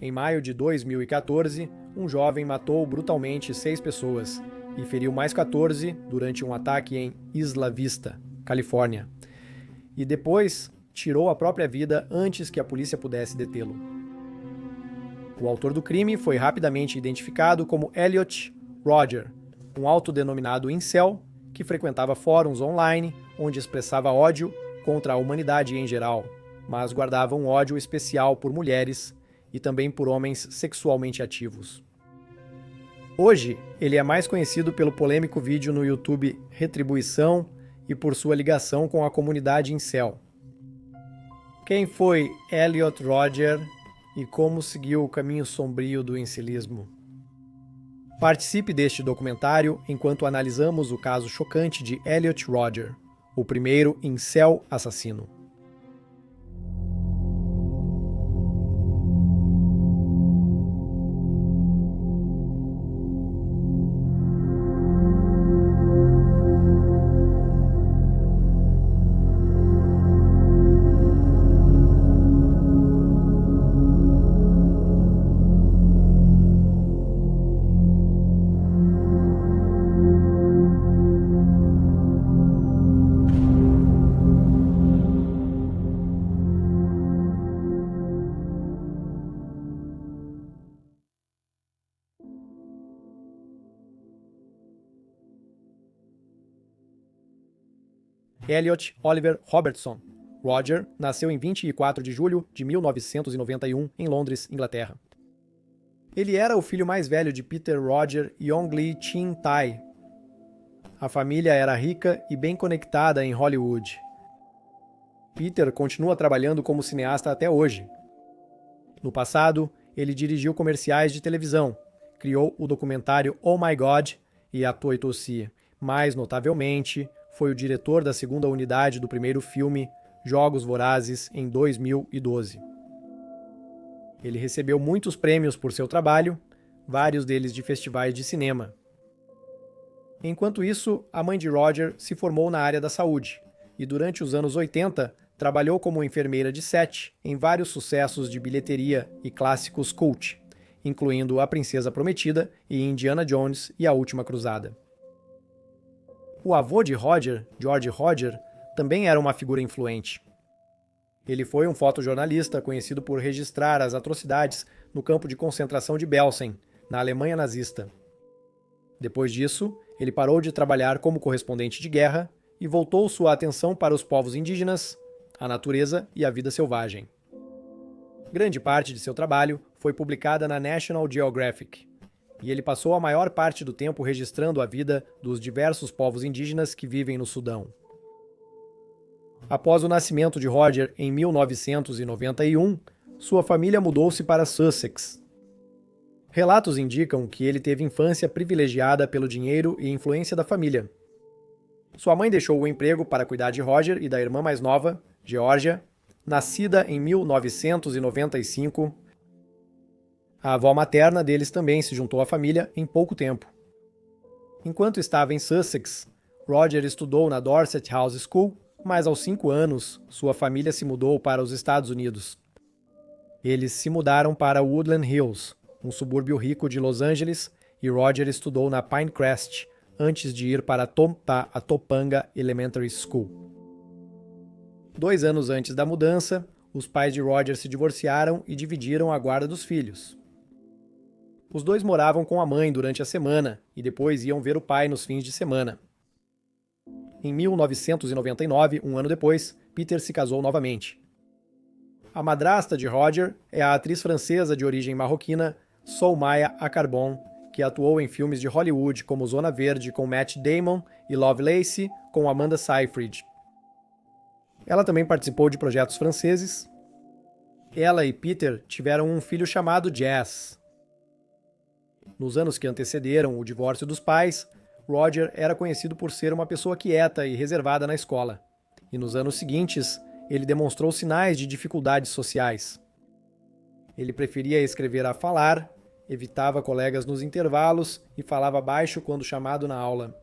Em maio de 2014, um jovem matou brutalmente 6 pessoas e feriu mais 14 durante um ataque em Isla Vista, Califórnia. E depois tirou a própria vida antes que a polícia pudesse detê-lo. O autor do crime foi rapidamente identificado como Elliot Rodger, um autodenominado incel que frequentava fóruns online onde expressava ódio contra a humanidade em geral, mas guardava um ódio especial por mulheres e também por homens sexualmente ativos. Hoje, ele é mais conhecido pelo polêmico vídeo no YouTube Retribuição e por sua ligação com a comunidade incel. Quem foi Elliot Rodger e como seguiu o caminho sombrio do incelismo? Participe deste documentário enquanto analisamos o caso chocante de Elliot Rodger, o primeiro incel assassino. Elliot Oliver Robertson Rodger nasceu em 24 de julho de 1991 em Londres, Inglaterra. Ele era o filho mais velho de Peter Rodger e Ong-Lee Chin-tai. A família era rica e bem conectada em Hollywood. Peter continua trabalhando como cineasta até hoje. No passado, ele dirigiu comerciais de televisão, criou o documentário Oh My God e Atoitossi. Mais notavelmente, foi o diretor da segunda unidade do primeiro filme, Jogos Vorazes, em 2012. Ele recebeu muitos prêmios por seu trabalho, vários deles de festivais de cinema. Enquanto isso, a mãe de Rodger se formou na área da saúde e, durante os anos 80, trabalhou como enfermeira de set em vários sucessos de bilheteria e clássicos cult, incluindo A Princesa Prometida e Indiana Jones e A Última Cruzada. O avô de Rodger, George Rodger, também era uma figura influente. Ele foi um fotojornalista conhecido por registrar as atrocidades no campo de concentração de Belsen, na Alemanha nazista. Depois disso, ele parou de trabalhar como correspondente de guerra e voltou sua atenção para os povos indígenas, a natureza e a vida selvagem. Grande parte de seu trabalho foi publicada na National Geographic, e ele passou a maior parte do tempo registrando a vida dos diversos povos indígenas que vivem no Sudão. Após o nascimento de Rodger em 1991, sua família mudou-se para Sussex. Relatos indicam que ele teve infância privilegiada pelo dinheiro e influência da família. Sua mãe deixou o emprego para cuidar de Rodger e da irmã mais nova, Georgia, nascida em 1995. A avó materna deles também se juntou à família em pouco tempo. Enquanto estava em Sussex, Rodger estudou na Dorset House School, mas aos 5 anos, sua família se mudou para os Estados Unidos. Eles se mudaram para Woodland Hills, um subúrbio rico de Los Angeles, e Rodger estudou na Pinecrest, antes de ir para a Topanga Elementary School. 2 anos antes da mudança, os pais de Rodger se divorciaram e dividiram a guarda dos filhos. Os dois moravam com a mãe durante a semana e depois iam ver o pai nos fins de semana. Em 1999, um ano depois, Peter se casou novamente. A madrasta de Rodger é a atriz francesa de origem marroquina Soumaya Acarbon, que atuou em filmes de Hollywood como Zona Verde com Matt Damon e Lovelace com Amanda Seyfried. Ela também participou de projetos franceses. Ela e Peter tiveram um filho chamado Jazz. Nos anos que antecederam o divórcio dos pais, Rodger era conhecido por ser uma pessoa quieta e reservada na escola. E nos anos seguintes, ele demonstrou sinais de dificuldades sociais. Ele preferia escrever a falar, evitava colegas nos intervalos e falava baixo quando chamado na aula.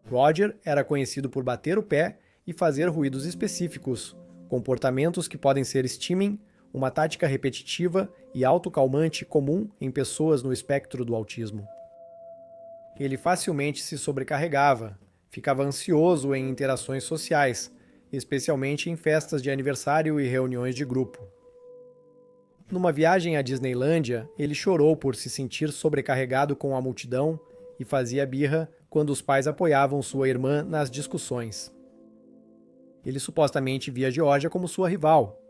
Rodger era conhecido por bater o pé e fazer ruídos específicos, comportamentos que podem ser stimming uma tática repetitiva e autocalmante comum em pessoas no espectro do autismo. Ele facilmente se sobrecarregava, ficava ansioso em interações sociais, especialmente em festas de aniversário e reuniões de grupo. Numa viagem à Disneylândia, ele chorou por se sentir sobrecarregado com a multidão e fazia birra quando os pais apoiavam sua irmã nas discussões. Ele supostamente via Georgia como sua rival.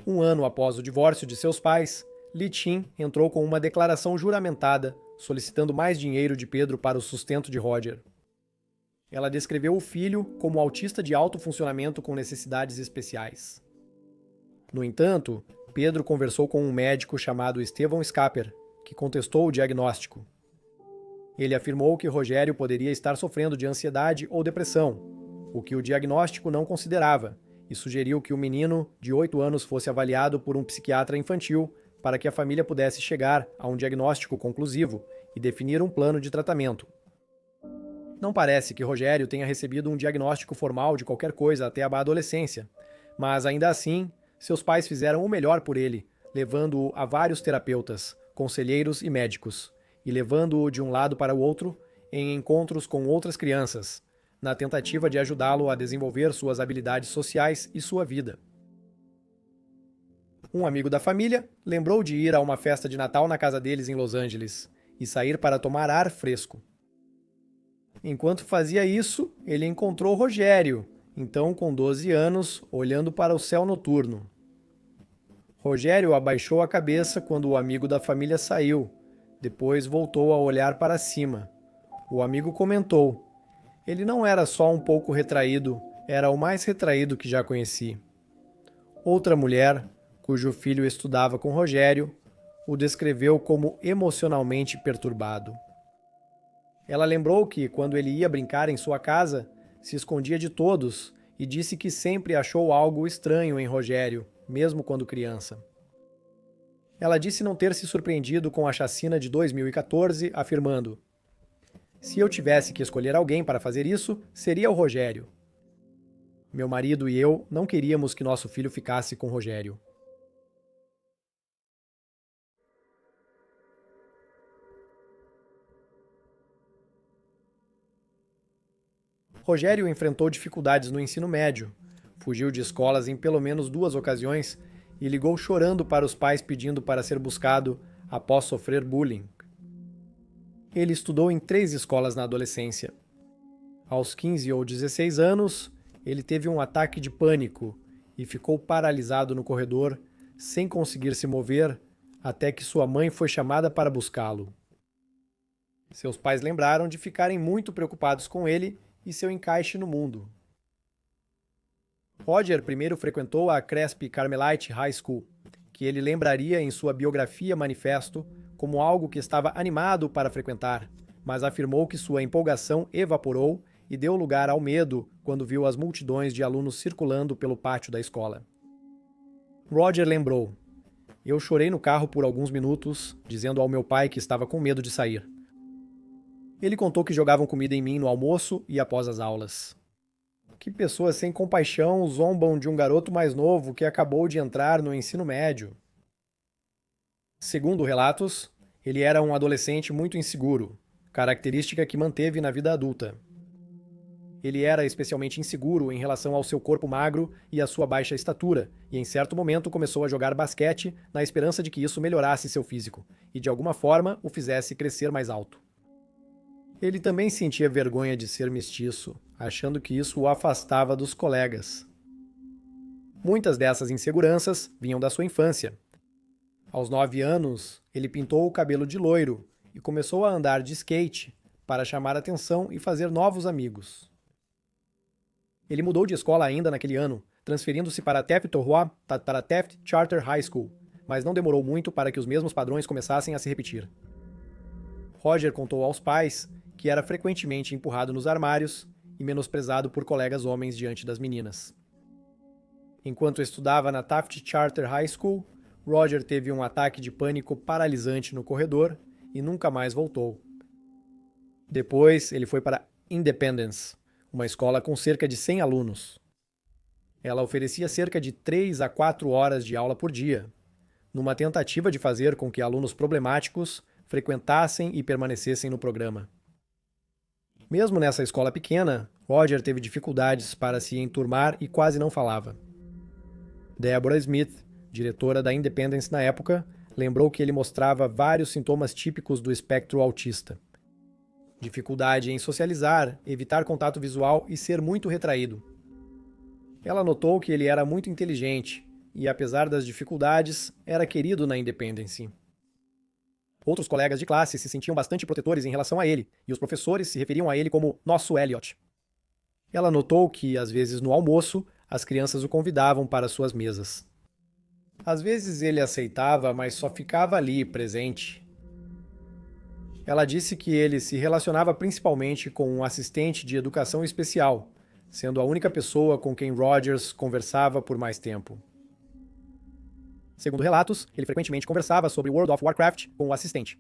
Um ano após o divórcio de seus pais, Li Chin entrou com uma declaração juramentada solicitando mais dinheiro de Pedro para o sustento de Roger. Ela descreveu o filho como autista de alto funcionamento com necessidades especiais. No entanto, Pedro conversou com um médico chamado Estevão Scapper, que contestou o diagnóstico. Ele afirmou que Rogério poderia estar sofrendo de ansiedade ou depressão, o que o diagnóstico não considerava, e sugeriu que o menino de 8 anos fosse avaliado por um psiquiatra infantil para que a família pudesse chegar a um diagnóstico conclusivo e definir um plano de tratamento. Não parece que Rogério tenha recebido um diagnóstico formal de qualquer coisa até a adolescência, mas ainda assim, seus pais fizeram o melhor por ele, levando-o a vários terapeutas, conselheiros e médicos, e levando-o de um lado para o outro em encontros com outras crianças, na tentativa de ajudá-lo a desenvolver suas habilidades sociais e sua vida. Um amigo da família lembrou de ir a uma festa de Natal na casa deles em Los Angeles e sair para tomar ar fresco. Enquanto fazia isso, ele encontrou Rogério, então com 12 anos, olhando para o céu noturno. Rogério abaixou a cabeça quando o amigo da família saiu, depois voltou a olhar para cima. O amigo comentou: "Ele não era só um pouco retraído, era o mais retraído que já conheci." Outra mulher, cujo filho estudava com Rogério, o descreveu como emocionalmente perturbado. Ela lembrou que, quando ele ia brincar em sua casa, se escondia de todos e disse que sempre achou algo estranho em Rogério, mesmo quando criança. Ela disse não ter se surpreendido com a chacina de 2014, afirmando: "Se eu tivesse que escolher alguém para fazer isso, seria o Rogério. Meu marido e eu não queríamos que nosso filho ficasse com Rogério." Rogério enfrentou dificuldades no ensino médio, fugiu de escolas em pelo menos 2 ocasiões e ligou chorando para os pais pedindo para ser buscado após sofrer bullying. Ele estudou em 3 escolas na adolescência. Aos 15 ou 16 anos, ele teve um ataque de pânico e ficou paralisado no corredor, sem conseguir se mover, até que sua mãe foi chamada para buscá-lo. Seus pais lembraram de ficarem muito preocupados com ele e seu encaixe no mundo. Roger primeiro frequentou a Crespi Carmelite High School, que ele lembraria em sua biografia manifesto como algo que estava animado para frequentar, mas afirmou que sua empolgação evaporou e deu lugar ao medo quando viu as multidões de alunos circulando pelo pátio da escola. Roger lembrou: "Eu chorei no carro por alguns minutos, dizendo ao meu pai que estava com medo de sair. Ele contou que jogavam comida em mim no almoço e após as aulas." Que pessoas sem compaixão zombam de um garoto mais novo que acabou de entrar no ensino médio. Segundo relatos, ele era um adolescente muito inseguro, característica que manteve na vida adulta. Ele era especialmente inseguro em relação ao seu corpo magro e à sua baixa estatura, e em certo momento começou a jogar basquete na esperança de que isso melhorasse seu físico e de alguma forma o fizesse crescer mais alto. Ele também sentia vergonha de ser mestiço, achando que isso o afastava dos colegas. Muitas dessas inseguranças vinham da sua infância. Aos 9 anos, ele pintou o cabelo de loiro e começou a andar de skate para chamar atenção e fazer novos amigos. Ele mudou de escola ainda naquele ano, transferindo-se para Taft Charter High School, mas não demorou muito para que os mesmos padrões começassem a se repetir. Roger contou aos pais que era frequentemente empurrado nos armários e menosprezado por colegas homens diante das meninas. Enquanto estudava na Taft Charter High School, Roger teve um ataque de pânico paralisante no corredor e nunca mais voltou. Depois, ele foi para Independence, uma escola com cerca de 100 alunos. Ela oferecia cerca de 3 a 4 horas de aula por dia, numa tentativa de fazer com que alunos problemáticos frequentassem e permanecessem no programa. Mesmo nessa escola pequena, Roger teve dificuldades para se enturmar e quase não falava. Deborah Smith, diretora da Independence na época, lembrou que ele mostrava vários sintomas típicos do espectro autista. Dificuldade em socializar, evitar contato visual e ser muito retraído. Ela notou que ele era muito inteligente e, apesar das dificuldades, era querido na Independence. Outros colegas de classe se sentiam bastante protetores em relação a ele, e os professores se referiam a ele como nosso Elliot. Ela notou que, às vezes no almoço, as crianças o convidavam para suas mesas. Às vezes ele aceitava, mas só ficava ali, presente. Ela disse que ele se relacionava principalmente com um assistente de educação especial, sendo a única pessoa com quem Rogers conversava por mais tempo. Segundo relatos, ele frequentemente conversava sobre World of Warcraft com o assistente.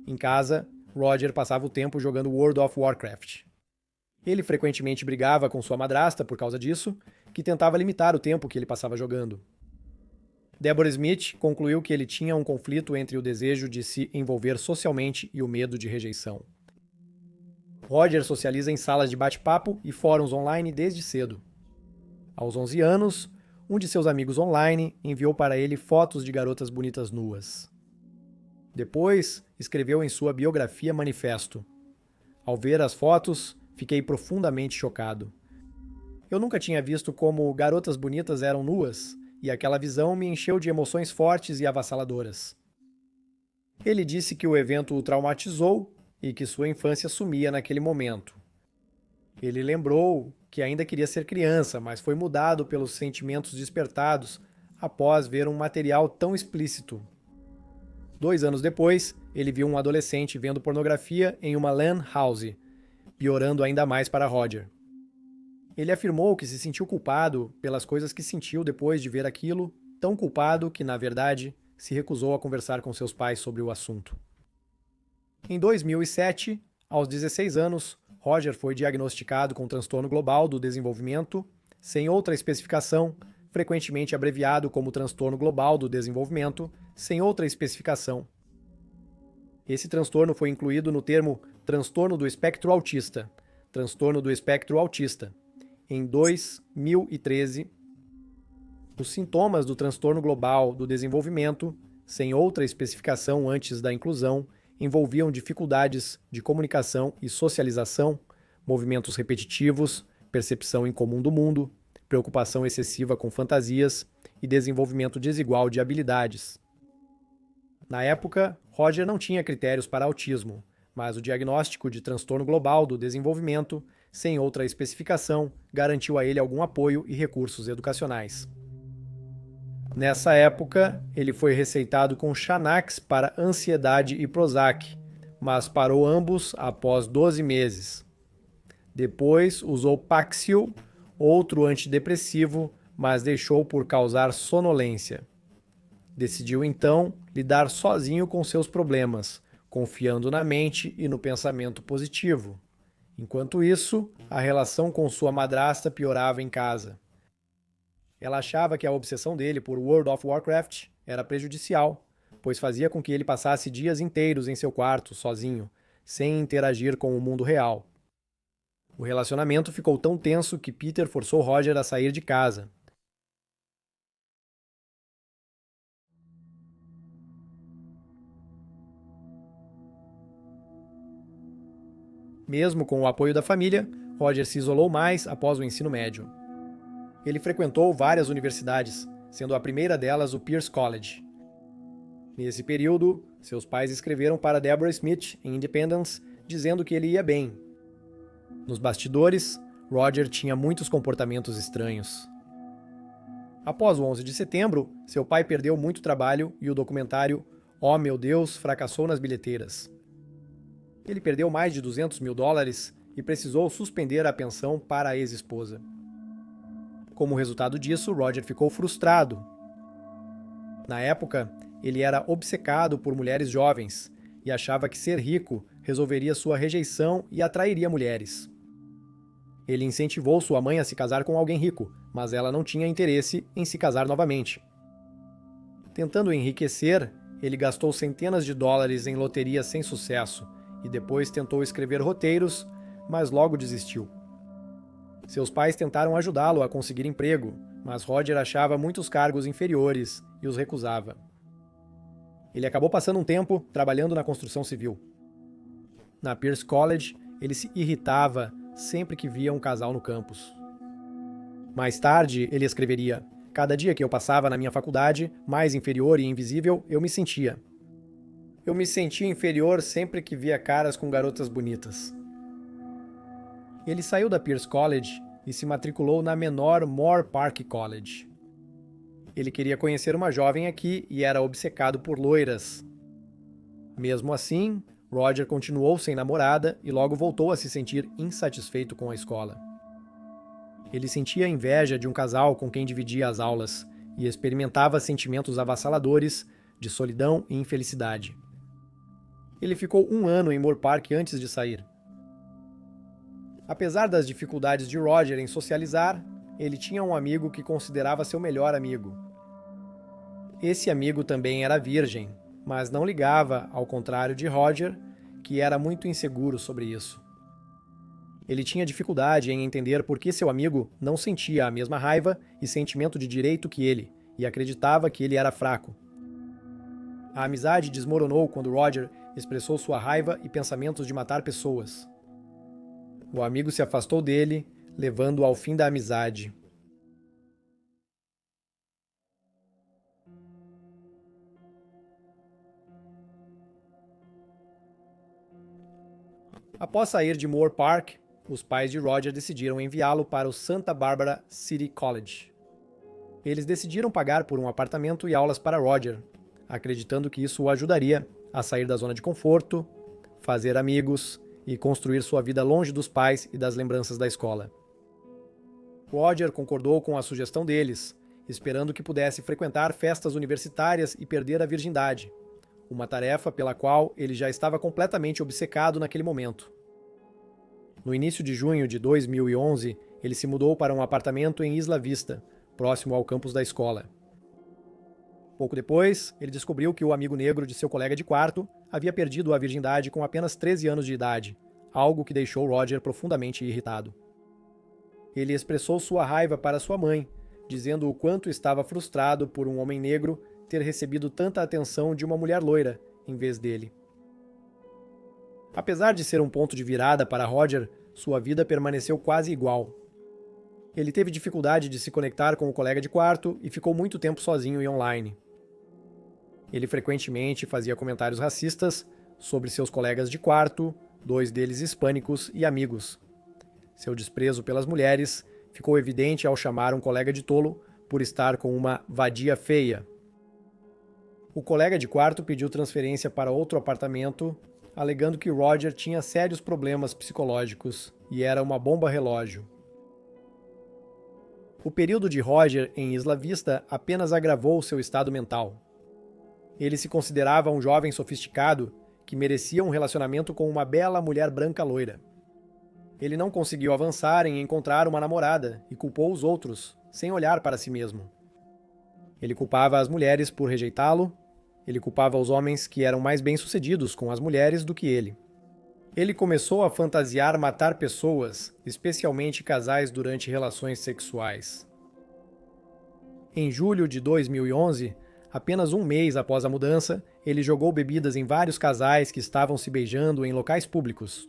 Em casa, Roger passava o tempo jogando World of Warcraft. Ele frequentemente brigava com sua madrasta por causa disso, que tentava limitar o tempo que ele passava jogando. Deborah Smith concluiu que ele tinha um conflito entre o desejo de se envolver socialmente e o medo de rejeição. Roger socializa em salas de bate-papo e fóruns online desde cedo. Aos 11 anos, um de seus amigos online enviou para ele fotos de garotas bonitas nuas. Depois, escreveu em sua biografia manifesto: "Ao ver as fotos, fiquei profundamente chocado. Eu nunca tinha visto como garotas bonitas eram nuas, e aquela visão me encheu de emoções fortes e avassaladoras." Ele disse que o evento o traumatizou e que sua infância sumia naquele momento. Ele lembrou que ainda queria ser criança, mas foi mudado pelos sentimentos despertados após ver um material tão explícito. 2 anos depois, ele viu um adolescente vendo pornografia em uma LAN house, piorando ainda mais para Roger. Ele afirmou que se sentiu culpado pelas coisas que sentiu depois de ver aquilo, tão culpado que, na verdade, se recusou a conversar com seus pais sobre o assunto. Em 2007, aos 16 anos, Roger foi diagnosticado com transtorno global do desenvolvimento, sem outra especificação, frequentemente abreviado como transtorno global do desenvolvimento, sem outra especificação. Esse transtorno foi incluído no termo transtorno do espectro autista, em 2013. Os sintomas do transtorno global do desenvolvimento, sem outra especificação antes da inclusão, envolviam dificuldades de comunicação e socialização, movimentos repetitivos, percepção incomum do mundo, preocupação excessiva com fantasias e desenvolvimento desigual de habilidades. Na época, Roger não tinha critérios para autismo, mas o diagnóstico de transtorno global do desenvolvimento, sem outra especificação, garantiu a ele algum apoio e recursos educacionais. Nessa época, ele foi receitado com Xanax para ansiedade e Prozac, mas parou ambos após 12 meses. Depois usou Paxil, outro antidepressivo, mas deixou por causar sonolência. Decidiu então lidar sozinho com seus problemas, confiando na mente e no pensamento positivo. Enquanto isso, a relação com sua madrasta piorava em casa. Ela achava que a obsessão dele por World of Warcraft era prejudicial, pois fazia com que ele passasse dias inteiros em seu quarto, sozinho, sem interagir com o mundo real. O relacionamento ficou tão tenso que Peter forçou Roger a sair de casa. Mesmo com o apoio da família, Roger se isolou mais após o ensino médio. Ele frequentou várias universidades, sendo a primeira delas o Pierce College. Nesse período, seus pais escreveram para Deborah Smith em Independence, dizendo que ele ia bem. Nos bastidores, Roger tinha muitos comportamentos estranhos. Após o 11 de setembro, seu pai perdeu muito trabalho e o documentário "Oh, meu Deus" fracassou nas bilheteiras. Ele perdeu mais de $200 mil e precisou suspender a pensão para a ex-esposa. Como resultado disso, Roger ficou frustrado. Na época, ele era obcecado por mulheres jovens e achava que ser rico resolveria sua rejeição e atrairia mulheres. Ele incentivou sua mãe a se casar com alguém rico, mas ela não tinha interesse em se casar novamente. Tentando enriquecer, ele gastou centenas de dólares em loterias sem sucesso e depois tentou escrever roteiros, mas logo desistiu. Seus pais tentaram ajudá-lo a conseguir emprego, mas Roger achava muitos cargos inferiores e os recusava. Ele acabou passando um tempo trabalhando na construção civil. Na Pierce College, ele se irritava sempre que via um casal no campus. Mais tarde, ele escreveria: "Cada dia que eu passava na minha faculdade, mais inferior e invisível, eu me sentia. Eu me sentia inferior sempre que via caras com garotas bonitas." Ele saiu da Pierce College e se matriculou na menor Moore Park College. Ele queria conhecer uma jovem aqui e era obcecado por loiras. Mesmo assim, Roger continuou sem namorada e logo voltou a se sentir insatisfeito com a escola. Ele sentia inveja de um casal com quem dividia as aulas e experimentava sentimentos avassaladores de solidão e infelicidade. Ele ficou 1 ano em Moore Park antes de sair. Apesar das dificuldades de Roger em socializar, ele tinha um amigo que considerava seu melhor amigo. Esse amigo também era virgem, mas não ligava, ao contrário de Roger, que era muito inseguro sobre isso. Ele tinha dificuldade em entender por que seu amigo não sentia a mesma raiva e sentimento de direito que ele, e acreditava que ele era fraco. A amizade desmoronou quando Roger expressou sua raiva e pensamentos de matar pessoas. O amigo se afastou dele, levando ao fim da amizade. Após sair de Moore Park, os pais de Roger decidiram enviá-lo para o Santa Barbara City College. Eles decidiram pagar por um apartamento e aulas para Roger, acreditando que isso o ajudaria a sair da zona de conforto, fazer amigos e construir sua vida longe dos pais e das lembranças da escola. Roger concordou com a sugestão deles, esperando que pudesse frequentar festas universitárias e perder a virgindade, uma tarefa pela qual ele já estava completamente obcecado naquele momento. No início de junho de 2011, ele se mudou para um apartamento em Isla Vista, próximo ao campus da escola. Pouco depois, ele descobriu que o amigo negro de seu colega de quarto havia perdido a virgindade com apenas 13 anos de idade, algo que deixou Roger profundamente irritado. Ele expressou sua raiva para sua mãe, dizendo o quanto estava frustrado por um homem negro ter recebido tanta atenção de uma mulher loira em vez dele. Apesar de ser um ponto de virada para Roger, sua vida permaneceu quase igual. Ele teve dificuldade de se conectar com o colega de quarto e ficou muito tempo sozinho e online. Ele frequentemente fazia comentários racistas sobre seus colegas de quarto, 2 deles hispânicos e amigos. Seu desprezo pelas mulheres ficou evidente ao chamar um colega de tolo por estar com uma vadia feia. O colega de quarto pediu transferência para outro apartamento, alegando que Roger tinha sérios problemas psicológicos e era uma bomba relógio. O período de Roger em Isla Vista apenas agravou seu estado mental. Ele se considerava um jovem sofisticado que merecia um relacionamento com uma bela mulher branca loira. Ele não conseguiu avançar em encontrar uma namorada e culpou os outros, sem olhar para si mesmo. Ele culpava as mulheres por rejeitá-lo, ele culpava os homens que eram mais bem-sucedidos com as mulheres do que ele. Ele começou a fantasiar matar pessoas, especialmente casais durante relações sexuais. Em julho de 2011, apenas um mês após a mudança, ele jogou bebidas em vários casais que estavam se beijando em locais públicos.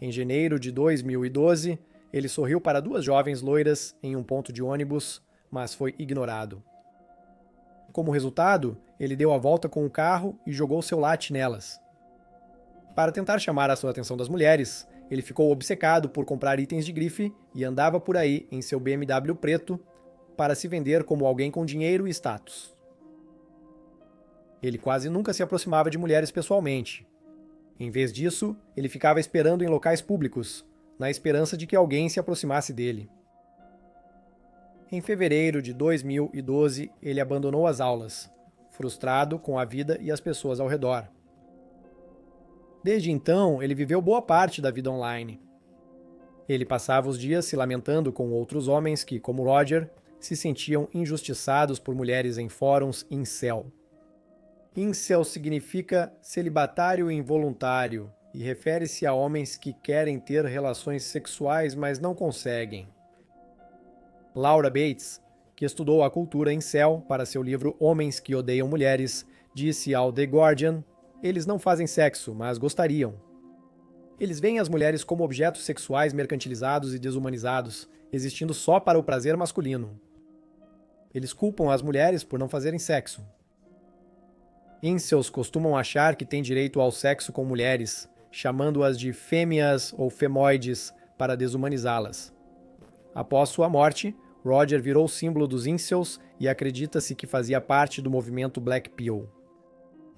Em janeiro de 2012, ele sorriu para 2 jovens loiras em um ponto de ônibus, mas foi ignorado. Como resultado, ele deu a volta com o carro e jogou seu latte nelas. Para tentar chamar a sua atenção das mulheres, ele ficou obcecado por comprar itens de grife e andava por aí em seu BMW preto para se vender como alguém com dinheiro e status. Ele quase nunca se aproximava de mulheres pessoalmente. Em vez disso, ele ficava esperando em locais públicos, na esperança de que alguém se aproximasse dele. Em fevereiro de 2012, ele abandonou as aulas, frustrado com a vida e as pessoas ao redor. Desde então, ele viveu boa parte da vida online. Ele passava os dias se lamentando com outros homens que, como Roger, se sentiam injustiçados por mulheres em fóruns incel. Incel significa celibatário involuntário e refere-se a homens que querem ter relações sexuais, mas não conseguem. Laura Bates, que estudou a cultura incel para seu livro Homens que Odeiam Mulheres, disse ao The Guardian: "Eles não fazem sexo, mas gostariam. Eles veem as mulheres como objetos sexuais mercantilizados e desumanizados, existindo só para o prazer masculino. Eles culpam as mulheres por não fazerem sexo. Incels costumam achar que têm direito ao sexo com mulheres, chamando-as de fêmeas ou femoides para desumanizá-las. Após sua morte, Roger virou símbolo dos incels e acredita-se que fazia parte do movimento Black Pill.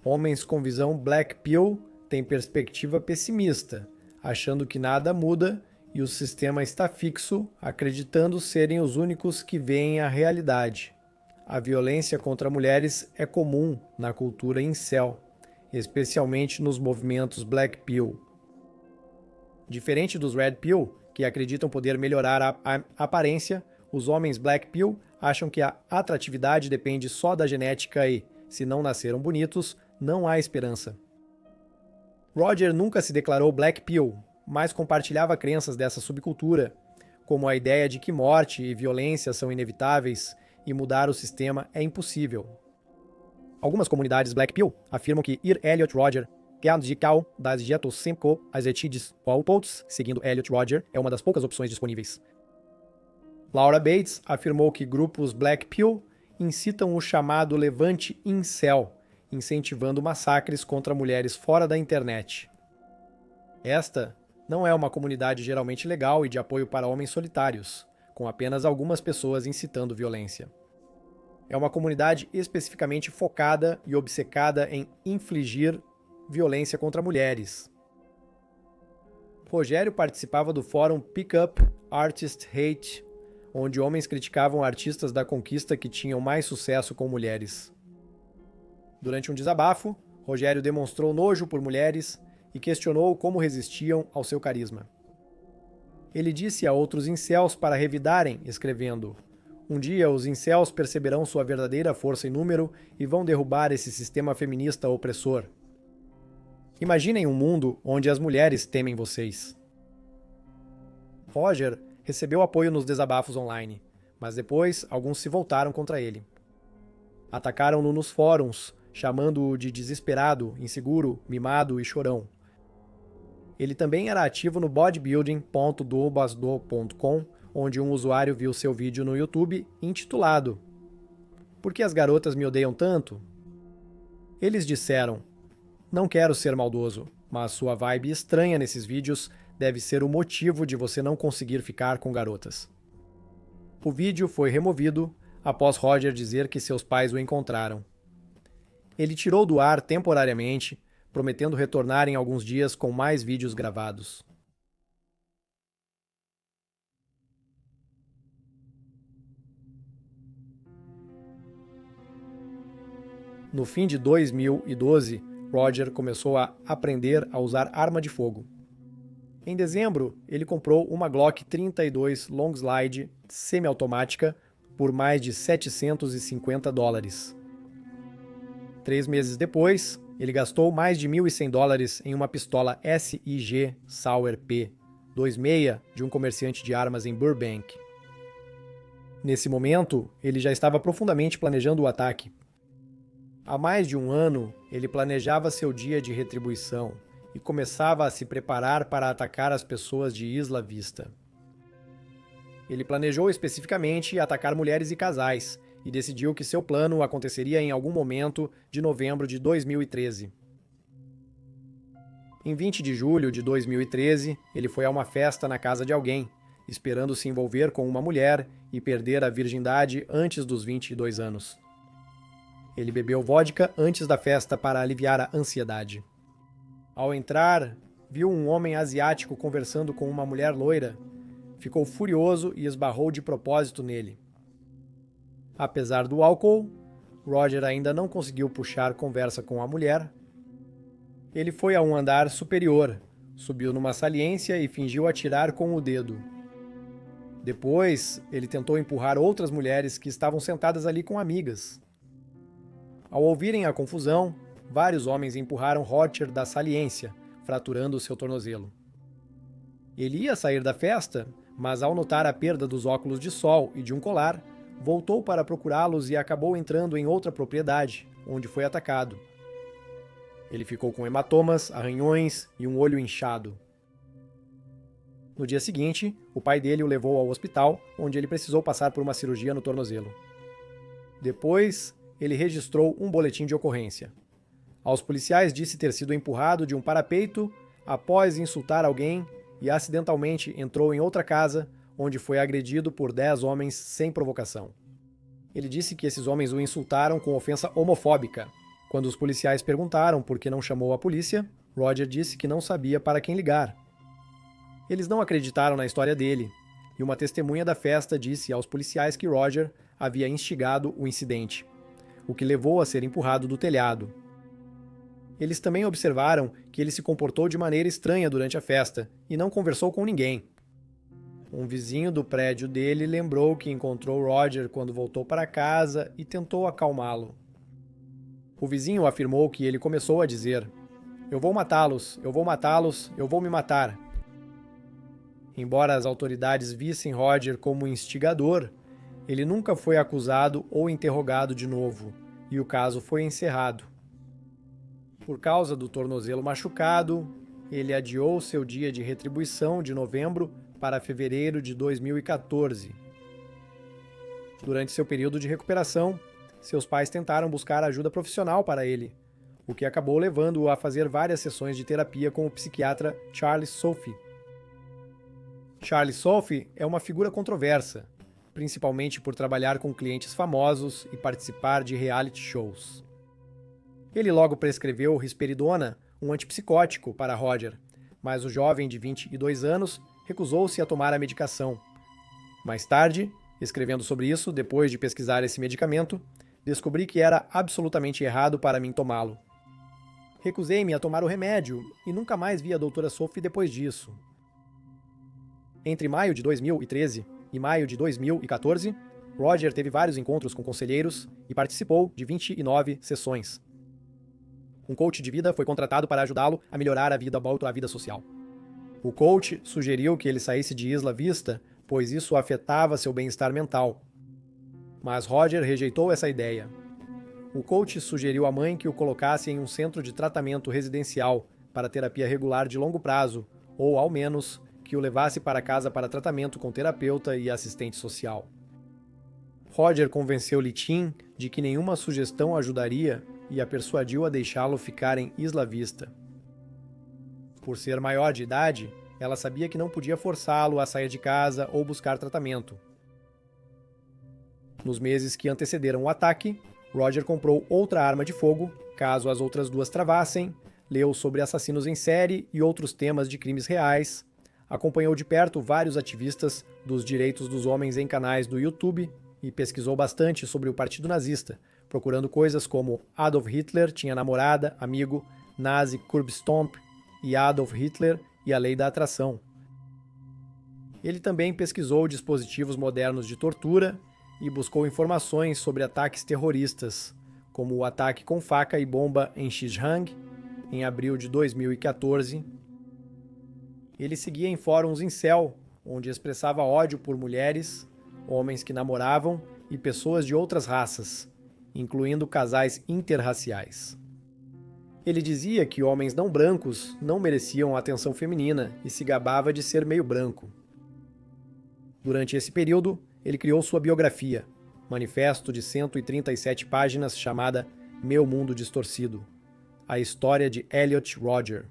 Homens com visão Black Pill têm perspectiva pessimista, achando que nada muda e o sistema está fixo, acreditando serem os únicos que veem a realidade. A violência contra mulheres é comum na cultura incel, especialmente nos movimentos Black Pill. Diferente dos Red Pill, que acreditam poder melhorar a aparência, os homens Black Pill acham que a atratividade depende só da genética e, se não nasceram bonitos, não há esperança. Roger nunca se declarou Black Pill, mas compartilhava crenças dessa subcultura, como a ideia de que morte e violência são inevitáveis e mudar o sistema é impossível. Algumas comunidades Black Pill afirmam que Ir Elliot Roger, Keandjikal das Jetos Semko Azetides Walpots, seguindo Elliot Roger, é uma das poucas opções disponíveis. Laura Bates afirmou que grupos Black Pill incitam o chamado levante incel, incentivando massacres contra mulheres fora da internet. Esta não é uma comunidade geralmente legal e de apoio para homens solitários, com apenas algumas pessoas incitando violência. É uma comunidade especificamente focada e obcecada em infligir violência contra mulheres. Rogério participava do fórum Pick Up Artist Hate, onde homens criticavam artistas da conquista que tinham mais sucesso com mulheres. Durante um desabafo, Rogério demonstrou nojo por mulheres e questionou como resistiam ao seu carisma. Ele disse a outros incels para revidarem, escrevendo: "Um dia os incels perceberão sua verdadeira força e número e vão derrubar esse sistema feminista opressor. Imaginem um mundo onde as mulheres temem vocês." Roger recebeu apoio nos desabafos online, mas depois alguns se voltaram contra ele. Atacaram-no nos fóruns, chamando-o de desesperado, inseguro, mimado e chorão. Ele também era ativo no bodybuilding.dobasdo.com, onde um usuário viu seu vídeo no YouTube intitulado "Por que as garotas me odeiam tanto?" Eles disseram: "Não quero ser maldoso, mas sua vibe estranha nesses vídeos deve ser o motivo de você não conseguir ficar com garotas." O vídeo foi removido após Roger dizer que seus pais o encontraram. Ele tirou do ar temporariamente, prometendo retornar em alguns dias com mais vídeos gravados. No fim de 2012, Roger começou a aprender a usar arma de fogo. Em dezembro, ele comprou uma Glock 32 Long Slide semiautomática por mais de $750. 3 meses depois, ele gastou mais de $1.100 em uma pistola SIG Sauer P 26 de um comerciante de armas em Burbank. Nesse momento, ele já estava profundamente planejando o ataque. Há mais de um ano, ele planejava seu dia de retribuição e começava a se preparar para atacar as pessoas de Isla Vista. Ele planejou especificamente atacar mulheres e casais, e decidiu que seu plano aconteceria em algum momento de novembro de 2013. Em 20 de julho de 2013, ele foi a uma festa na casa de alguém, esperando se envolver com uma mulher e perder a virgindade antes dos 22 anos. Ele bebeu vodka antes da festa para aliviar a ansiedade. Ao entrar, viu um homem asiático conversando com uma mulher loira. Ficou furioso e esbarrou de propósito nele. Apesar do álcool, Roger ainda não conseguiu puxar conversa com a mulher. Ele foi a um andar superior, Subiu numa saliência e fingiu atirar com o dedo. Depois, ele tentou empurrar outras mulheres que estavam sentadas ali com amigas. Ao ouvirem a confusão, vários homens empurraram Roger da saliência, fraturando seu tornozelo. Ele ia sair da festa, mas ao notar a perda dos óculos de sol e de um colar, voltou para procurá-los e acabou entrando em outra propriedade, onde foi atacado. Ele ficou com hematomas, arranhões e um olho inchado. No dia seguinte, o pai dele o levou ao hospital, onde ele precisou passar por uma cirurgia no tornozelo. Depois, ele registrou um boletim de ocorrência. Aos policiais disse ter sido empurrado de um parapeito após insultar alguém e acidentalmente entrou em outra casa, onde foi agredido por 10 homens sem provocação. Ele disse que esses homens o insultaram com ofensa homofóbica. Quando os policiais perguntaram por que não chamou a polícia, Roger disse que não sabia para quem ligar. Eles não acreditaram na história dele, e uma testemunha da festa disse aos policiais que Roger havia instigado o incidente, o que levou a ser empurrado do telhado. Eles também observaram que ele se comportou de maneira estranha durante a festa e não conversou com ninguém. Um vizinho do prédio dele lembrou que encontrou Roger quando voltou para casa e tentou acalmá-lo. O vizinho afirmou que ele começou a dizer: "Eu vou matá-los, eu vou matá-los, eu vou me matar." Embora as autoridades vissem Roger como instigador, ele nunca foi acusado ou interrogado de novo, e o caso foi encerrado. Por causa do tornozelo machucado, ele adiou seu dia de retribuição de novembro para fevereiro de 2014. Durante seu período de recuperação, seus pais tentaram buscar ajuda profissional para ele, o que acabou levando-o a fazer várias sessões de terapia com o psiquiatra Charles Sophie. Charles Sophie é uma figura controversa, principalmente por trabalhar com clientes famosos e participar de reality shows. Ele logo prescreveu risperidona, um antipsicótico, para Roger, mas o jovem de 22 anos recusou-se a tomar a medicação. Mais tarde, escrevendo sobre isso, depois de pesquisar esse medicamento, descobri que era absolutamente errado para mim tomá-lo. Recusei-me a tomar o remédio e nunca mais vi a doutora Sophie depois disso. Entre maio de 2013 e maio de 2014, Roger teve vários encontros com conselheiros e participou de 29 sessões. Um coach de vida foi contratado para ajudá-lo a melhorar a vida social. O coach sugeriu que ele saísse de Isla Vista, pois isso afetava seu bem-estar mental. Mas Roger rejeitou essa ideia. O coach sugeriu à mãe que o colocasse em um centro de tratamento residencial para terapia regular de longo prazo, ou, ao menos, que o levasse para casa para tratamento com terapeuta e assistente social. Roger convenceu Litin de que nenhuma sugestão ajudaria e a persuadiu a deixá-lo ficar em Isla Vista. Por ser maior de idade, ela sabia que não podia forçá-lo a sair de casa ou buscar tratamento. Nos meses que antecederam o ataque, Roger comprou outra arma de fogo, caso as outras duas travassem, leu sobre assassinos em série e outros temas de crimes reais, acompanhou de perto vários ativistas dos direitos dos homens em canais do YouTube e pesquisou bastante sobre o Partido Nazista, procurando coisas como Adolf Hitler tinha namorada, amigo, nazi Kurbstomp e Adolf Hitler e a Lei da Atração. Ele também pesquisou dispositivos modernos de tortura e buscou informações sobre ataques terroristas, como o ataque com faca e bomba em Xizang, em abril de 2014. Ele seguia em fóruns incel, onde expressava ódio por mulheres, homens que namoravam e pessoas de outras raças, incluindo casais interraciais. Ele dizia que homens não brancos não mereciam a atenção feminina e se gabava de ser meio branco. Durante esse período, ele criou sua biografia, manifesto de 137 páginas chamada Meu Mundo Distorcido, a história de Elliot Rodger.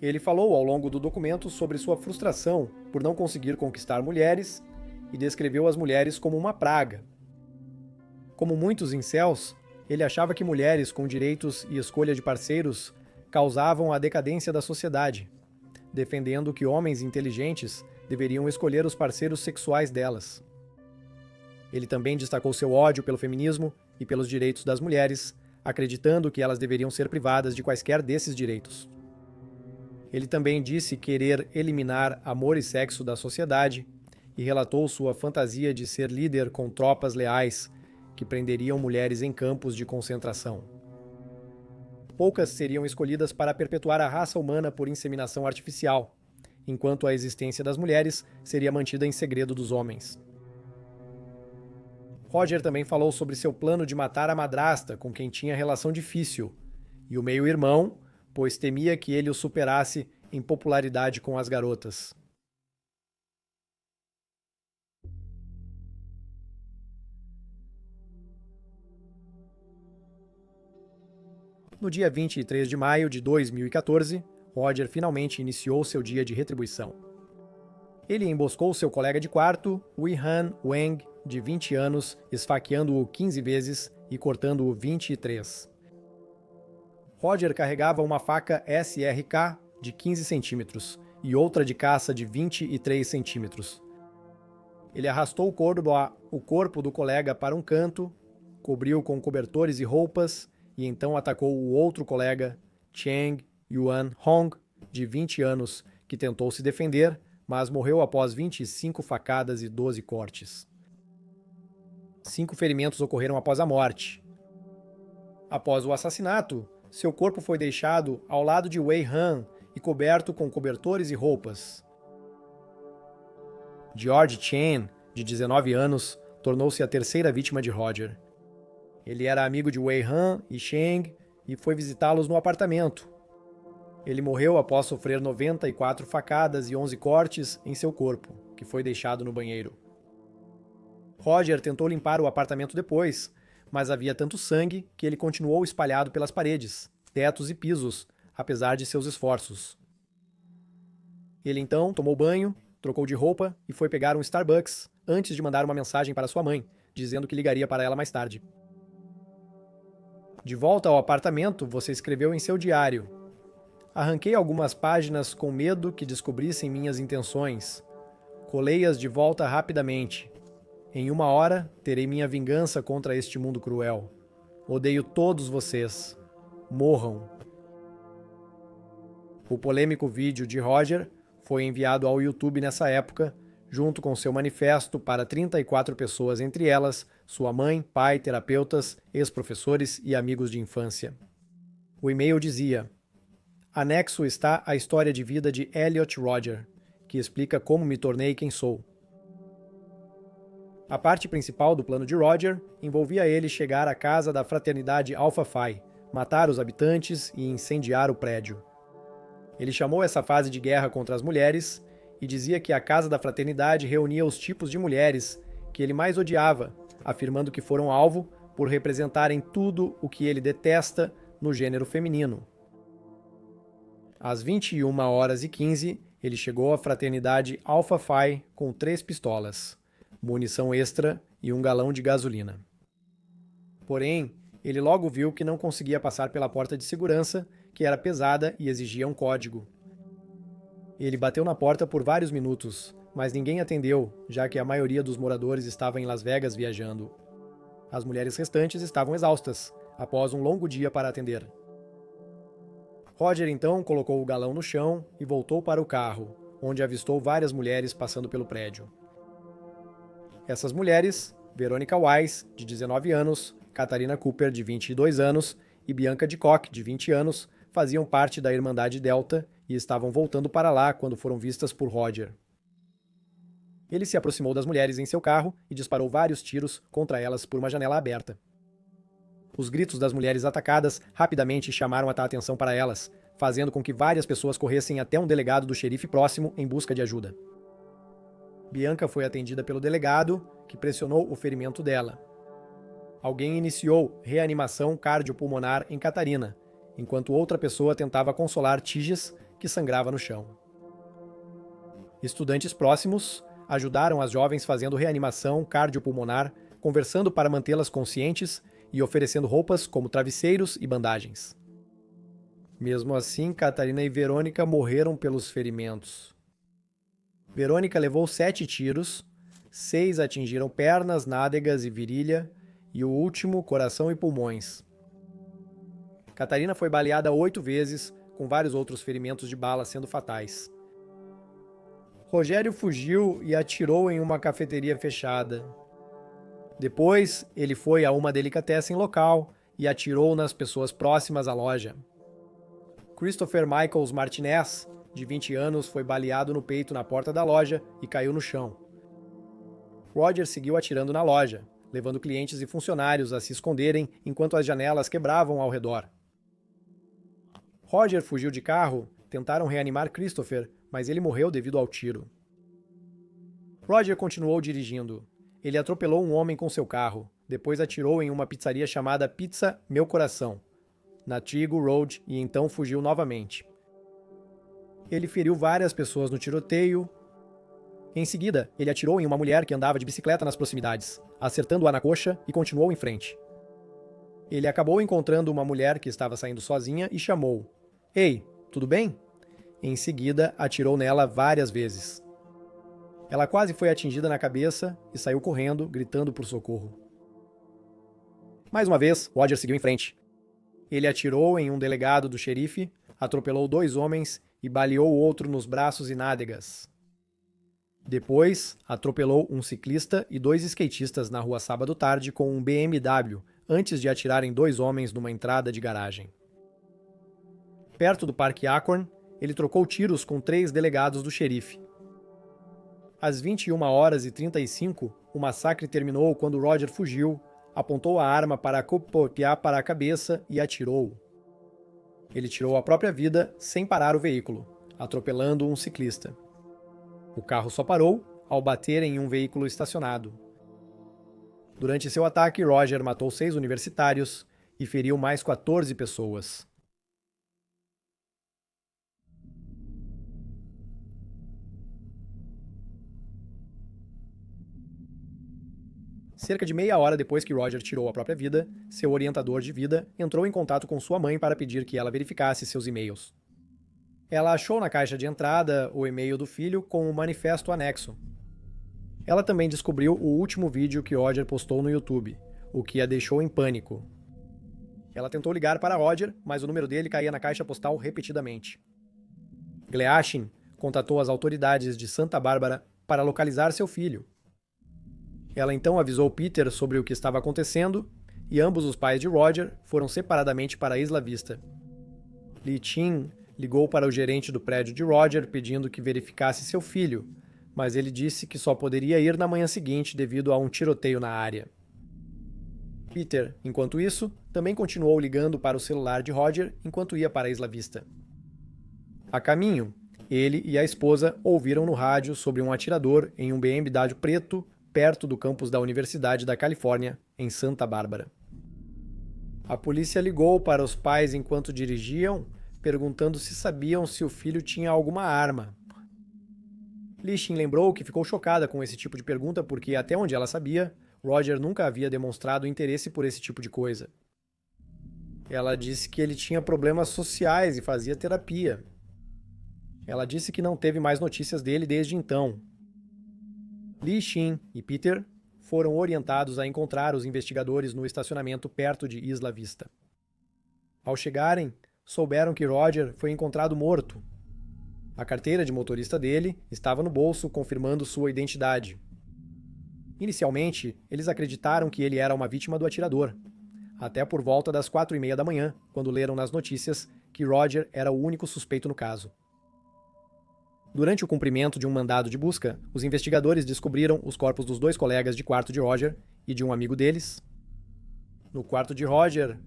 Ele falou ao longo do documento sobre sua frustração por não conseguir conquistar mulheres e descreveu as mulheres como uma praga. Como muitos incels, ele achava que mulheres com direitos e escolha de parceiros causavam a decadência da sociedade, defendendo que homens inteligentes deveriam escolher os parceiros sexuais delas. Ele também destacou seu ódio pelo feminismo e pelos direitos das mulheres, acreditando que elas deveriam ser privadas de quaisquer desses direitos. Ele também disse querer eliminar amor e sexo da sociedade e relatou sua fantasia de ser líder com tropas leais que prenderiam mulheres em campos de concentração. Poucas seriam escolhidas para perpetuar a raça humana por inseminação artificial, enquanto a existência das mulheres seria mantida em segredo dos homens. Roger também falou sobre seu plano de matar a madrasta com quem tinha relação difícil, e o meio-irmão, pois temia que ele o superasse em popularidade com as garotas. No dia 23 de maio de 2014, Roger finalmente iniciou seu dia de retribuição. Ele emboscou seu colega de quarto, Wei-Han Wang, de 20 anos, esfaqueando-o 15 vezes e cortando-o 23. Roger carregava uma faca SRK de 15 centímetros e outra de caça de 23 centímetros. Ele arrastou o corpo do colega para um canto, cobriu com cobertores e roupas e então atacou o outro colega, Cheng Yuan Hong, de 20 anos, que tentou se defender, mas morreu após 25 facadas e 12 cortes. 5 ferimentos ocorreram após a morte. Após o assassinato, seu corpo foi deixado ao lado de Wei-Han e coberto com cobertores e roupas. George Chen, de 19 anos, tornou-se a terceira vítima de Roger. Ele era amigo de Wei-Han e Cheng e foi visitá-los no apartamento. Ele morreu após sofrer 94 facadas e 11 cortes em seu corpo, que foi deixado no banheiro. Roger tentou limpar o apartamento depois, mas havia tanto sangue que ele continuou espalhado pelas paredes, tetos e pisos, apesar de seus esforços. Ele então tomou banho, trocou de roupa e foi pegar um Starbucks antes de mandar uma mensagem para sua mãe, dizendo que ligaria para ela mais tarde. De volta ao apartamento, você escreveu em seu diário: "Arranquei algumas páginas com medo que descobrissem minhas intenções. Colei-as de volta rapidamente. Em 1 hora, terei minha vingança contra este mundo cruel. Odeio todos vocês. Morram." O polêmico vídeo de Roger foi enviado ao YouTube nessa época, junto com seu manifesto para 34 pessoas, entre elas sua mãe, pai, terapeutas, ex-professores e amigos de infância. O e-mail dizia: "Anexo está a história de vida de Elliot Rodger, que explica como me tornei quem sou." A parte principal do plano de Roger envolvia ele chegar à casa da fraternidade Alpha Phi, matar os habitantes e incendiar o prédio. Ele chamou essa fase de guerra contra as mulheres e dizia que a casa da fraternidade reunia os tipos de mulheres que ele mais odiava, afirmando que foram alvo por representarem tudo o que ele detesta no gênero feminino. Às 21h15, ele chegou à fraternidade Alpha Phi com 3 pistolas, munição extra e 1 galão de gasolina. Porém, ele logo viu que não conseguia passar pela porta de segurança, que era pesada e exigia um código. Ele bateu na porta por vários minutos, mas ninguém atendeu, já que a maioria dos moradores estava em Las Vegas viajando. As mulheres restantes estavam exaustas, após um longo dia para atender. Roger então colocou o galão no chão e voltou para o carro, onde avistou várias mulheres passando pelo prédio. Essas mulheres, Veronica Wise, de 19 anos, Katarina Cooper, de 22 anos, e Bianca de Koch, de 20 anos, faziam parte da Irmandade Delta e estavam voltando para lá quando foram vistas por Roger. Ele se aproximou das mulheres em seu carro e disparou vários tiros contra elas por uma janela aberta. Os gritos das mulheres atacadas rapidamente chamaram a atenção para elas, fazendo com que várias pessoas corressem até um delegado do xerife próximo em busca de ajuda. Bianca foi atendida pelo delegado, que pressionou o ferimento dela. Alguém iniciou reanimação cardiopulmonar em Katarina, enquanto outra pessoa tentava consolar Tiges, que sangrava no chão. Estudantes próximos ajudaram as jovens fazendo reanimação cardiopulmonar, conversando para mantê-las conscientes e oferecendo roupas como travesseiros e bandagens. Mesmo assim, Katarina e Verônica morreram pelos ferimentos. Verônica levou 7 tiros, 6 atingiram pernas, nádegas e virilha, e o último, coração e pulmões. Katarina foi baleada 8 vezes, com vários outros ferimentos de bala sendo fatais. Rogério fugiu e atirou em uma cafeteria fechada. Depois, ele foi a uma delicatessen local e atirou nas pessoas próximas à loja. Christopher Michaels Martinez, de 20 anos, foi baleado no peito na porta da loja e caiu no chão. Roger seguiu atirando na loja, levando clientes e funcionários a se esconderem enquanto as janelas quebravam ao redor. Roger fugiu de carro, tentaram reanimar Christopher, mas ele morreu devido ao tiro. Roger continuou dirigindo. Ele atropelou um homem com seu carro, depois atirou em uma pizzaria chamada Pizza Meu Coração, na Trigo Road, e então fugiu novamente. Ele feriu várias pessoas no tiroteio. Em seguida, ele atirou em uma mulher que andava de bicicleta nas proximidades, acertando-a na coxa e continuou em frente. Ele acabou encontrando uma mulher que estava saindo sozinha e chamou: "Ei, tudo bem?" Em seguida, atirou nela várias vezes. Ela quase foi atingida na cabeça e saiu correndo, gritando por socorro. Mais uma vez, Roger seguiu em frente. Ele atirou em um delegado do xerife, atropelou 2 homens e baleou outro nos braços e nádegas. Depois, atropelou um ciclista e 2 skatistas na rua sábado tarde com um BMW, antes de atirar em 2 homens numa entrada de garagem. Perto do Parque Acorn, ele trocou tiros com 3 delegados do xerife. Às 21h35, o massacre terminou quando Roger fugiu, apontou a arma para copotear para a cabeça e atirou. Ele tirou a própria vida sem parar o veículo, atropelando um ciclista. O carro só parou ao bater em um veículo estacionado. Durante seu ataque, Roger matou 6 universitários e feriu mais 14 pessoas. Cerca de meia hora depois que Roger tirou a própria vida, seu orientador de vida entrou em contato com sua mãe para pedir que ela verificasse seus e-mails. Ela achou na caixa de entrada o e-mail do filho com um manifesto anexo. Ela também descobriu o último vídeo que Roger postou no YouTube, o que a deixou em pânico. Ela tentou ligar para Roger, mas o número dele caía na caixa postal repetidamente. Gleashin contatou as autoridades de Santa Bárbara para localizar seu filho. Ela então avisou Peter sobre o que estava acontecendo e ambos os pais de Roger foram separadamente para Isla Vista. Lee Chin ligou para o gerente do prédio de Roger pedindo que verificasse seu filho, mas ele disse que só poderia ir na manhã seguinte devido a um tiroteio na área. Peter, enquanto isso, também continuou ligando para o celular de Roger enquanto ia para Isla Vista. A caminho, ele e a esposa ouviram no rádio sobre um atirador em um BMW preto perto do campus da Universidade da Califórnia, em Santa Bárbara. A polícia ligou para os pais enquanto dirigiam, perguntando se sabiam se o filho tinha alguma arma. Lishin lembrou que ficou chocada com esse tipo de pergunta porque, até onde ela sabia, Roger nunca havia demonstrado interesse por esse tipo de coisa. Ela disse que ele tinha problemas sociais e fazia terapia. Ela disse que não teve mais notícias dele desde então. Lee Chin e Peter foram orientados a encontrar os investigadores no estacionamento perto de Isla Vista. Ao chegarem, souberam que Roger foi encontrado morto. A carteira de motorista dele estava no bolso, confirmando sua identidade. Inicialmente, eles acreditaram que ele era uma vítima do atirador, até por volta das 4h30 da manhã, quando leram nas notícias que Roger era o único suspeito no caso. Durante o cumprimento de um mandado de busca, os investigadores descobriram os corpos dos 2 colegas de quarto de Roger e de um amigo deles. No quarto de Roger,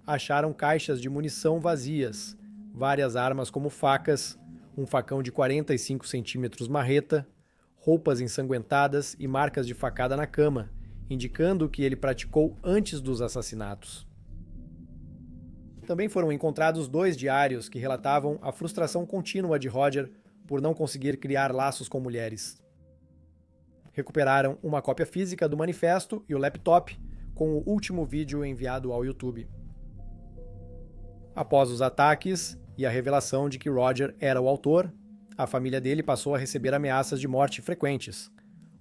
acharam caixas de munição vazias, várias armas como facas, um facão de 45 centímetros marreta, roupas ensanguentadas e marcas de facada na cama, indicando que ele praticou antes dos assassinatos. Também foram encontrados 2 diários que relatavam a frustração contínua de Roger por não conseguir criar laços com mulheres. Recuperaram uma cópia física do manifesto e o laptop com o último vídeo enviado ao YouTube. Após os ataques e a revelação de que Roger era o autor, a família dele passou a receber ameaças de morte frequentes,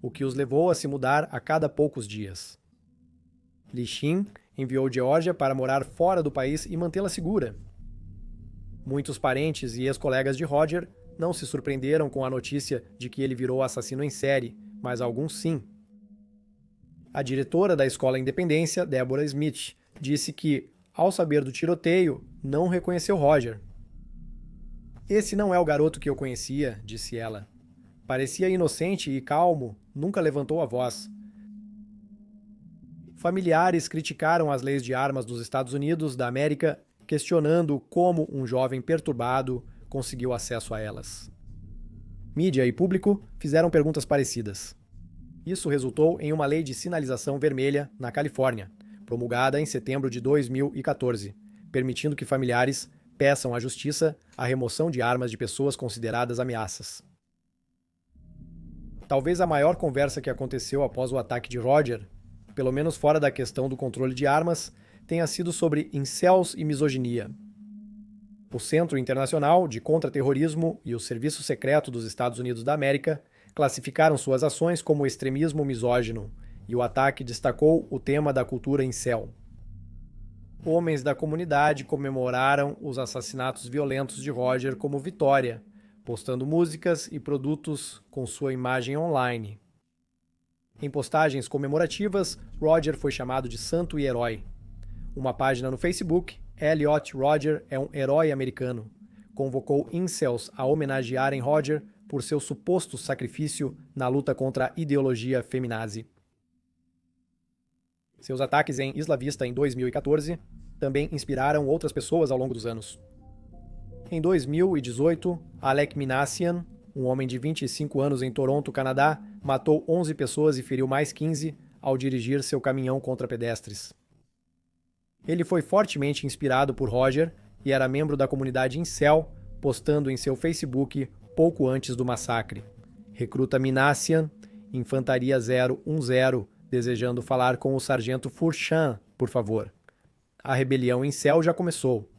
o que os levou a se mudar a cada poucos dias. Lee Chin enviou Georgia para morar fora do país e mantê-la segura. Muitos parentes e ex-colegas de Roger não se surpreenderam com a notícia de que ele virou assassino em série, mas alguns sim. A diretora da escola Independência, Deborah Smith, disse que, ao saber do tiroteio, não reconheceu Roger. "Esse não é o garoto que eu conhecia", disse ela. "Parecia inocente e calmo, nunca levantou a voz." Familiares criticaram as leis de armas dos Estados Unidos da América, questionando como um jovem perturbado conseguiu acesso a elas. Mídia e público fizeram perguntas parecidas. Isso resultou em uma lei de sinalização vermelha na Califórnia, promulgada em setembro de 2014, permitindo que familiares peçam à justiça a remoção de armas de pessoas consideradas ameaças. Talvez a maior conversa que aconteceu após o ataque de Roger, pelo menos fora da questão do controle de armas, tenha sido sobre incels e misoginia. O Centro Internacional de Contra-Terrorismo e o Serviço Secreto dos Estados Unidos da América classificaram suas ações como extremismo misógino, e o ataque destacou o tema da cultura incel. Homens da comunidade comemoraram os assassinatos violentos de Roger como vitória, postando músicas e produtos com sua imagem online. Em postagens comemorativas, Roger foi chamado de santo e herói. Uma página no Facebook, Elliot Roger é um herói americano, convocou incels a homenagearem Roger por seu suposto sacrifício na luta contra a ideologia feminazi. Seus ataques em Isla Vista em 2014 também inspiraram outras pessoas ao longo dos anos. Em 2018, Alec Minassian, um homem de 25 anos em Toronto, Canadá, matou 11 pessoas e feriu mais 15 ao dirigir seu caminhão contra pedestres. Ele foi fortemente inspirado por Roger e era membro da comunidade incel, postando em seu Facebook pouco antes do massacre. Recruta Minassian, Infantaria 010, desejando falar com o sargento Furchan, por favor. A rebelião incel já começou.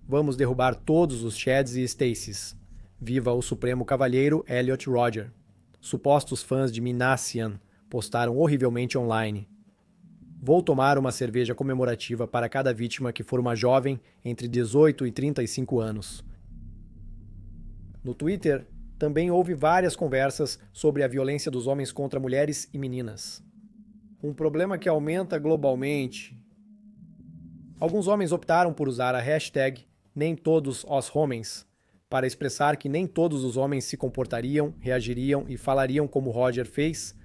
Vamos derrubar todos os Chads e Stacys. Viva o Supremo Cavalheiro Elliot Roger. Supostos fãs de Minassian postaram horrivelmente online. Vou tomar uma cerveja comemorativa para cada vítima que for uma jovem entre 18 e 35 anos. No Twitter, também houve várias conversas sobre a violência dos homens contra mulheres e meninas. Um problema que aumenta globalmente. Alguns homens optaram por usar a hashtag Nem Todos os Homens para expressar que nem todos os homens se comportariam, reagiriam e falariam como Roger fez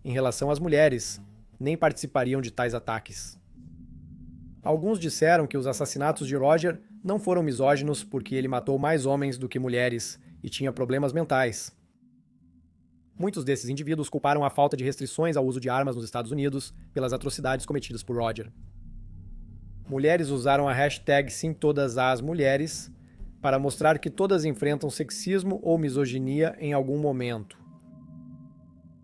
em relação às mulheres, nem participariam de tais ataques. Alguns disseram que os assassinatos de Roger não foram misóginos porque ele matou mais homens do que mulheres e tinha problemas mentais. Muitos desses indivíduos culparam a falta de restrições ao uso de armas nos Estados Unidos pelas atrocidades cometidas por Roger. Mulheres usaram a hashtag Sim Todas as Mulheres para mostrar que todas enfrentam sexismo ou misoginia em algum momento.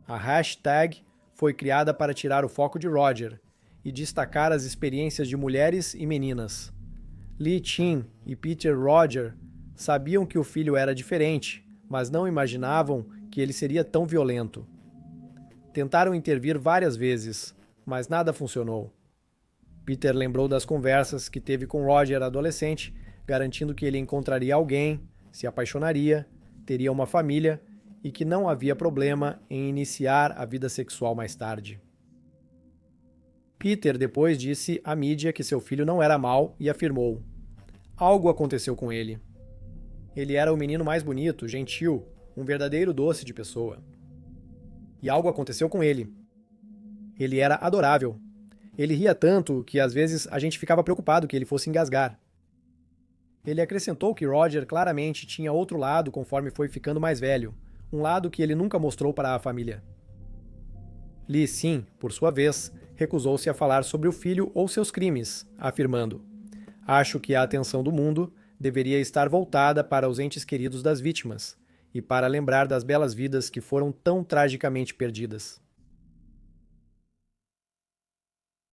A hashtag foi criada para tirar o foco de Roger e destacar as experiências de mulheres e meninas. Lee Chin e Peter Roger sabiam que o filho era diferente, mas não imaginavam que ele seria tão violento. Tentaram intervir várias vezes, mas nada funcionou. Peter lembrou das conversas que teve com Roger adolescente, garantindo que ele encontraria alguém, se apaixonaria, teria uma família e que não havia problema em iniciar a vida sexual mais tarde. Peter depois disse à mídia que seu filho não era mau e afirmou: algo aconteceu com ele. Ele era o menino mais bonito, gentil, um verdadeiro doce de pessoa. E algo aconteceu com ele. Ele era adorável. Ele ria tanto que às vezes a gente ficava preocupado que ele fosse engasgar. Ele acrescentou que Roger claramente tinha outro lado conforme foi ficando mais velho, um lado que ele nunca mostrou para a família. Lee Sin, por sua vez, recusou-se a falar sobre o filho ou seus crimes, afirmando: acho que a atenção do mundo deveria estar voltada para os entes queridos das vítimas e para lembrar das belas vidas que foram tão tragicamente perdidas.